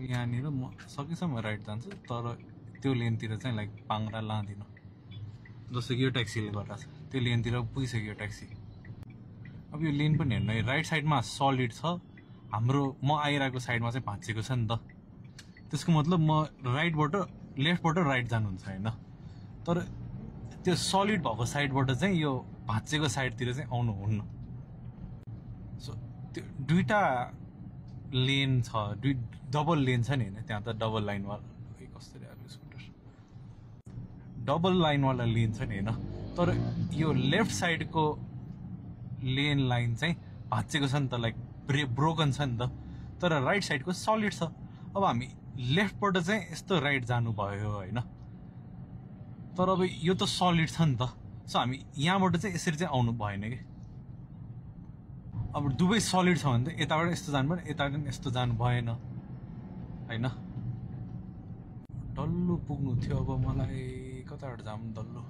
यहाँनिर म सकेसम्म राइट जान्छु तर त्यो लेनतिर चाहिँ लाइक पाङ्रा लाँदिनँ जस्तो कि यो ट्याक्सीले गर्दा छ त्यो लेनतिर पुगिसक्यो ट्याक्सी अब यो लेन पनि हेर्नु राइट साइडमा सलिड छ हाम्रो म आइरहेको साइडमा चाहिँ भाँचिएको छ नि त त्यसको मतलब म राइटबाट लेफ्टबाट राइट जानुहुन्छ होइन तर त्यो सलिड भएको साइडबाट चाहिँ यो भाँचेको साइडतिर चाहिँ आउनुहुन्न सो त्यो दुईटा लेन छ डबल लेन छ नि होइन त्यहाँ त डबल लाइनवाला कस्तो आएको स्कुटर डबल लाइनवाला लेन छ नि होइन तर यो लेफ्ट साइडको लेन लाइन चाहिँ भाँचेको छ नि त लाइक ब्रोकन छ नि त तर राइट साइडको सलिड छ अब हामी लेफ्टबाट चाहिँ यस्तो राइट जानु भयो होइन तर अब यो त सलिड छ नि त सो हामी यहाँबाट चाहिँ यसरी चाहिँ आउनु भएन कि अब दुवै सलिड छ भने त यताबाट यस्तो जानु पर्यो यताबाट पनि यस्तो जानु भएन होइन डल्लो पुग्नु थियो अब मलाई कताबाट जाऊँ डल्लो